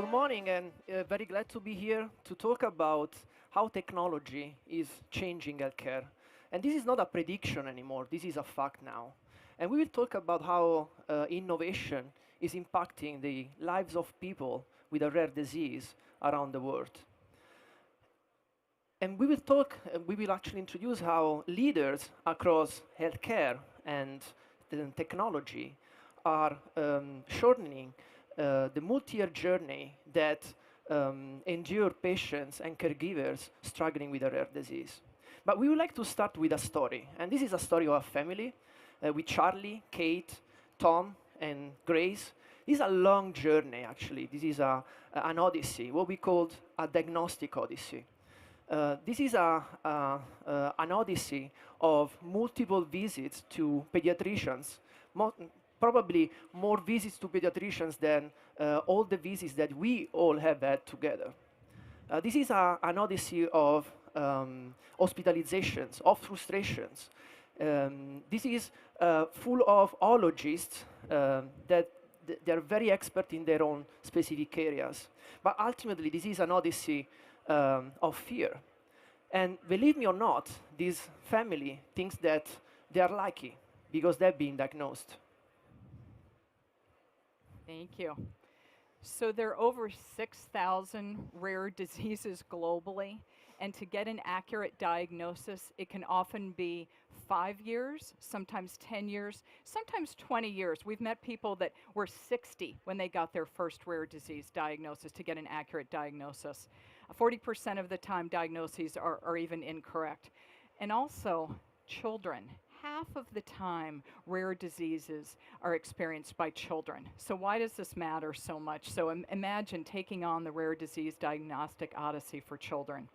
Good morning, and very glad to be here to talk about how technology is changing healthcare. And this is not a prediction anymore, this is a fact now. And we will talk about how innovation is impacting the lives of people with a rare disease around the world. And we will actually introduce how leaders across healthcare and technology are shortening the multi-year journey that endure patients and caregivers struggling with a rare disease. But we would like to start with a story, and this is a story of a family with Charlie, Kate, Tom, and Grace. This is a long journey, actually. This is an odyssey, what we called a diagnostic odyssey. This is an odyssey of multiple visits to pediatricians, probably more visits to pediatricians than all the visits that we all have had together. This is an odyssey of hospitalizations, of frustrations. This is full of ologists that they're very expert in their own specific areas. But ultimately, this is an odyssey of fear. And believe me or not, this family thinks that they are lucky because they've been diagnosed. Thank you. So there are over 6,000 rare diseases globally, and to get an accurate diagnosis, it can often be 5 years, sometimes 10 years, sometimes 20 years. We've met people that were 60 when they got their first rare disease diagnosis to get an accurate diagnosis. 40% of the time, diagnoses are even incorrect. And also, children. Half of the time, rare diseases are experienced by children. So why does this matter so much? So imagine taking on the rare disease diagnostic odyssey for children.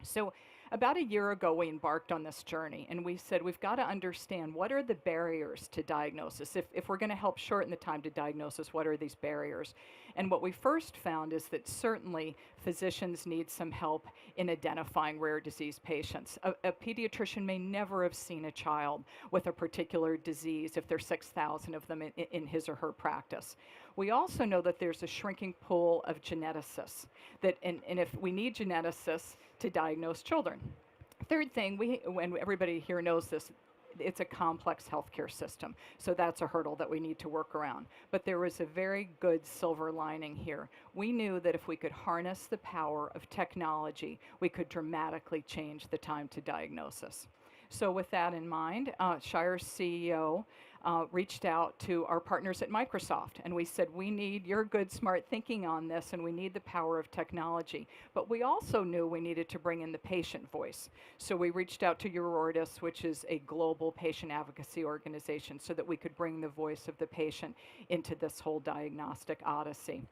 So about a year ago, we embarked on this journey, and we said we've got to understand what are the barriers to diagnosis. If we're going to help shorten the time to diagnosis, what are these barriers? And what we first found is that certainly physicians need some help in identifying rare disease patients. A pediatrician may never have seen a child with a particular disease if there's 6,000 of them in his or her practice. We also know that there's a shrinking pool of geneticists, and if we need geneticists to diagnose children. Third thing, when everybody here knows this, it's a complex healthcare system. So that's a hurdle that we need to work around. But there was a very good silver lining here. We knew that if we could harness the power of technology, we could dramatically change the time to diagnosis. So with that in mind, Shire's CEO reached out to our partners at Microsoft, and we said, we need your good, smart thinking on this, and we need the power of technology. But we also knew we needed to bring in the patient voice. So we reached out to Eurordis, which is a global patient advocacy organization, so that we could bring the voice of the patient into this whole diagnostic odyssey.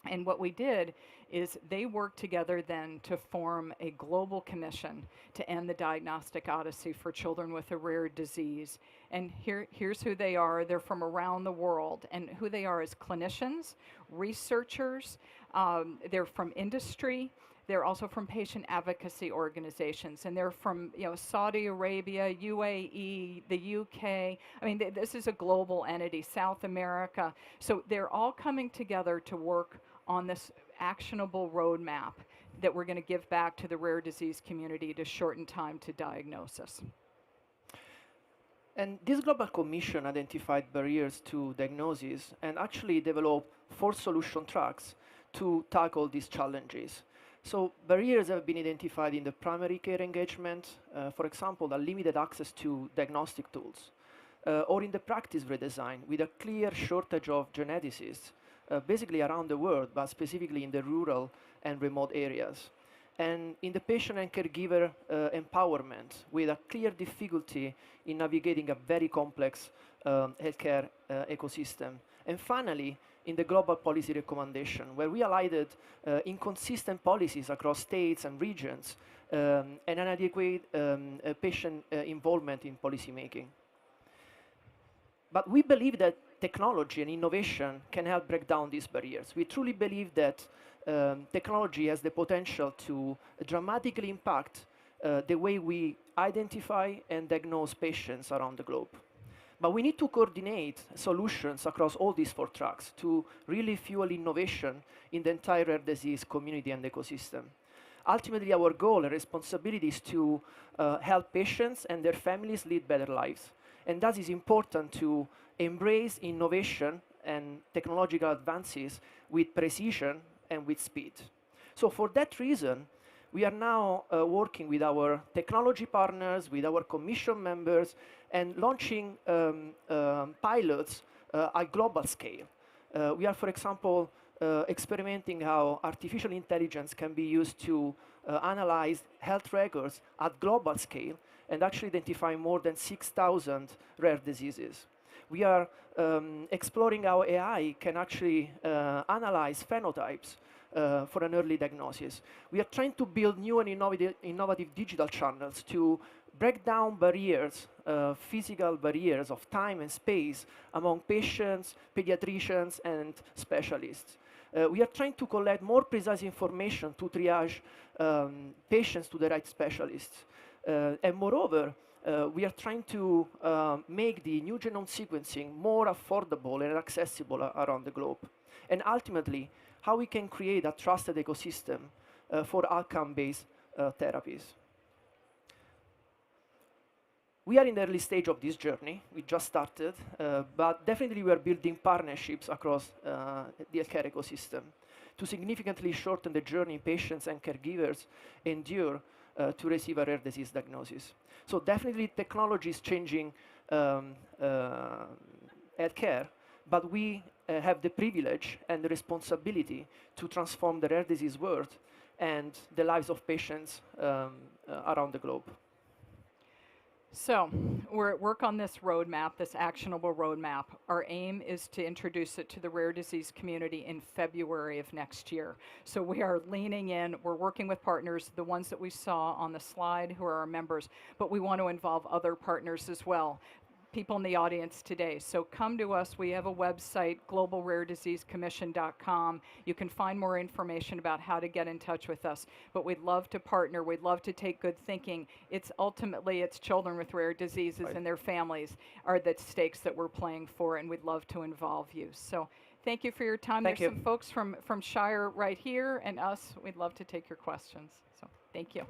And what we did is they worked together then to form a global commission to end the diagnostic odyssey for children with a rare disease. And here's who they are. They're from around the world. And who they are is clinicians, researchers, they're from industry. They're also from patient advocacy organizations, and they're from Saudi Arabia, UAE, the UK. I mean, this is a global entity, South America. So they're all coming together to work on this actionable roadmap that we're going to give back to the rare disease community to shorten time to diagnosis. And this global commission identified barriers to diagnosis and actually developed 4 solution tracks to tackle these challenges. So barriers have been identified in the primary care engagement, for example, a limited access to diagnostic tools, or in the practice redesign with a clear shortage of geneticists, basically around the world, but specifically in the rural and remote areas. And in the patient and caregiver empowerment, with a clear difficulty in navigating a very complex healthcare ecosystem. And finally, in the global policy recommendation, where we highlighted inconsistent policies across states and regions and inadequate patient involvement in policymaking. But we believe that technology and innovation can help break down these barriers. We truly believe that technology has the potential to dramatically impact the way we identify and diagnose patients around the globe. But we need to coordinate solutions across all these 4 tracks to really fuel innovation in the entire rare disease community and ecosystem. Ultimately, our goal and responsibility is to help patients and their families lead better lives. And that is important to embrace innovation and technological advances with precision and with speed. So for that reason, we are now working with our technology partners, with our commission members, and launching pilots at global scale. We are, for example, experimenting how artificial intelligence can be used to analyze health records at global scale and actually identify more than 6,000 rare diseases. We are exploring how AI can actually analyze phenotypes for an early diagnosis. We are trying to build new and innovative digital channels to break down barriers, physical barriers of time and space among patients, pediatricians, and specialists. We are trying to collect more precise information to triage patients to the right specialists. And moreover, we are trying to make the new genome sequencing more affordable and accessible around the globe. And ultimately, how we can create a trusted ecosystem for outcome-based therapies. We are in the early stage of this journey. We just started, but definitely we are building partnerships across the healthcare ecosystem to significantly shorten the journey patients and caregivers endure to receive a rare disease diagnosis. So definitely technology is changing healthcare, but we have the privilege and the responsibility to transform the rare disease world and the lives of patients around the globe. So we're at work on this roadmap, this actionable roadmap. Our aim is to introduce it to the rare disease community in February of next year. So we are leaning in, we're working with partners, the ones that we saw on the slide who are our members, but we want to involve other partners as well, people in the audience today. So come to us. We have a website, globalrarediseasecommission.com. You can find more information about how to get in touch with us. But we'd love to partner. We'd love to take good thinking. It's ultimately, it's children with rare diseases and their families are the stakes that we're playing for, and we'd love to involve you. So thank you for your time. Thank There's you. some folks from Shire right here and us. We'd love to take your questions. So thank you.